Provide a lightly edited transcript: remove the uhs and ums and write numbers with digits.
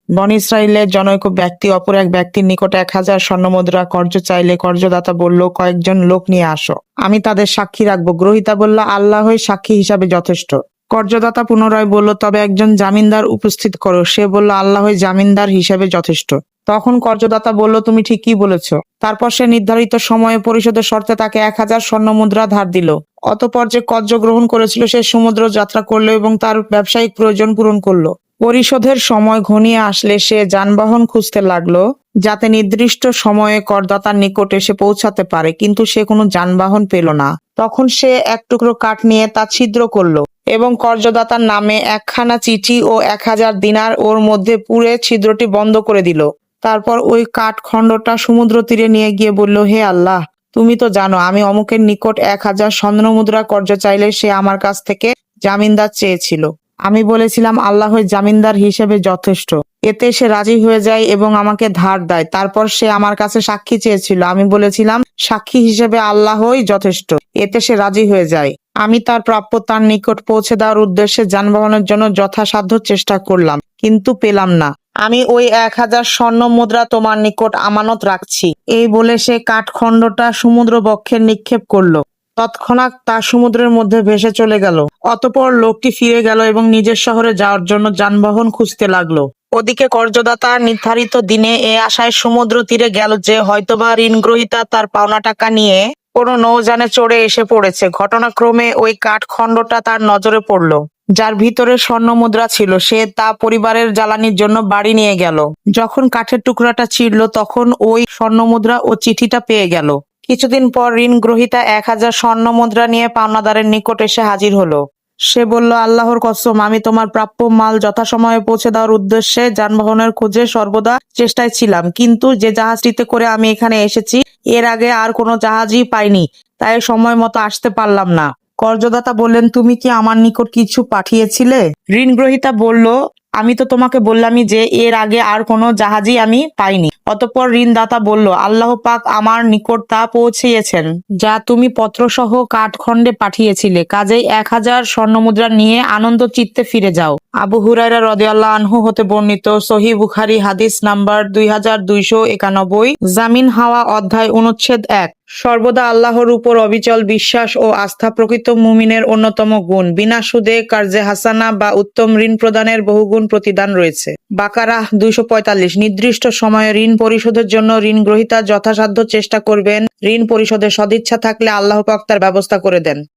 বনী ইসরাইলের জনৈক ব্যক্তি অপর এক ব্যক্তির নিকট 1000 স্বর্ণমুদ্রা কর্য চাইলে কর্জদাতা বলল, কয়েকজন লোক নিয়ে আসো, আমি তাদের সাক্ষী রাখবো। গ্রহীতা বলল, আল্লাহই সাক্ষী হিসাবে যথেষ্ট। কর্জদাতা পুনরায় বলল, তবে একজন জামিনদার উপস্থিত করো। সে বলল, আল্লাহই জামিনদার হিসেবে যথেষ্ট। তখন কর্জদাতা বলল, তুমি ঠিকই বলেছ। তারপর সে নির্ধারিত সময়ে পরিশোধের শর্তে তাকে 1000 স্বর্ণমুদ্রা ধার দিল। অতঃপর যে কর্য গ্রহণ করেছিল সে সমুদ্র যাত্রা করলো এবং তার ব্যবসায়িক প্রয়োজন পূরণ করলো। পরিশোধের সময় ঘনিয়ে আসলে সে যানবাহন খুঁজতে লাগলো, যাতে নির্দিষ্ট সময়ে করদাতার নিকট এসে পৌঁছাতে পারে, কিন্তু সে কোনো যানবাহন পেল না। তখন সে এক টুকরো কাঠ নিয়ে তা ছিদ্র করলো এবং কর্জদাতার নামে একখানা চিঠি ও 1000 দিনার ওর মধ্যে পুরে ছিদ্রটি বন্ধ করে দিল। তারপর ওই কাঠ খণ্ডটা সমুদ্র তীরে নিয়ে গিয়ে বলল, হে আল্লাহ, তুমি তো জানো আমি অমুকের নিকট 1000 স্বর্ণমুদ্রা কর্য চাইলে সে আমার কাছ থেকে জামিনদার চেয়েছিল। আমি বলেছিলাম আল্লাহই জামিনদার হিসেবে যথেষ্ট। এতে সে রাজি হয়ে যায় এবং আমাকে ধার দেয়। তারপর সে আমার কাছে সাক্ষী চেয়েছিল। আমি বলেছিলাম সাক্ষী হিসেবে আল্লাহই যথেষ্ট। এতে সে রাজি হয়ে যায়। আমি তার প্রাপ্য তার নিকট পৌঁছে দেওয়ার উদ্দেশ্যে যানবাহনের জন্য যথাসাধ্য চেষ্টা করলাম, কিন্তু পেলাম না। আমি ওই 1000 স্বর্ণমুদ্রা তোমার নিকট আমানত রাখছি। এই বলে সে কাঠখণ্ডটা সমুদ্র বক্ষে নিক্ষেপ করলো। তৎক্ষণাৎ তা সমুদ্রের মধ্যে ভেসে চলে গেল। অতঃপর লোকটি ফিরে গেল এবং নিজের শহরে যাওয়ার জন্য যানবাহন খুঁজতে লাগলো। ওদিকে কর্জদাতা নির্ধারিত দিনে এ আশায় সমুদ্র তীরে গেল যে হয়তোবা ঋণগ্রহীতা তার পাওনা টাকা নিয়ে কোনো নৌযানে চড়ে এসে পড়েছে। ঘটনাক্রমে ওই কাঠখণ্ডটা তার নজরে পড়ল, যার ভিতরে স্বর্ণমুদ্রা ছিল। সে তা পরিবারের জ্বালানির জন্য বাড়ি নিয়ে গেল। যখন কাঠের টুকরাটা ছিঁড়ল তখন ওই স্বর্ণমুদ্রা ও চিঠিটা পেয়ে গেল। কিছুদিন পর ঋণগ্রহীতা 1000 স্বর্ণমুদ্রা নিয়ে পাওনাদারের নিকট এসে হাজির হলো। সে বলল, আল্লাহর কসম, আমি তোমার প্রাপ্য মাল যথাসময়ে পৌঁছে দেওয়ার উদ্দেশ্যে যানবাহনের খোঁজে সর্বদা চেষ্টায় ছিলাম, কিন্তু যে জাহাজটিতে করে আমি এখানে এসেছি এর আগে আর কোনো জাহাজই পাইনি, তাই সময় মতো আসতে পারলাম না। কর্জদাতা বললেন, তুমি কি আমার নিকট কিছু পাঠিয়েছিলে? ঋণগ্রহীতা বলল, আমি তো তোমাকে বললামই যে এর আগে আর কোনো জাহাজই আমি পাইনি। অতঃপর ঋণদাতা বলল, আল্লাহ পাক আমার নিকট তা পৌঁছিয়েছেন যা তুমি পত্রসহ কাঠখণ্ডে পাঠিয়েছিলে। কাজেই 1000 স্বর্ণমুদ্রা নিয়ে আনন্দ চিত্তে ফিরে যাও। আবু হুরায়রা রাদিয়াল্লাহু আনহু হতে বর্ণিত, সহিহ বুখারী হাদিস নাম্বার 2291, জামিন হাওয়া অধ্যায় অনুচ্ছেদ 1। সর্বদা আল্লাহর উপর অবিচল বিশ্বাস ও আস্থা প্রকৃত মুমিনের অন্যতম গুণ। বিনা সুদে কার্জে হাসানা বা উত্তম ঋণ প্রদানের বহুগুণ প্রতিদান রয়েছে। বাকারাহ 245। নির্দিষ্ট সময়ে ঋণ পরিশোধের জন্য ঋণগ্রহীতা যথাসাধ্য চেষ্টা করবেন। ঋণ পরিশোধের সদিচ্ছা থাকলে আল্লাহ পাক তার ব্যবস্থা করে দেন।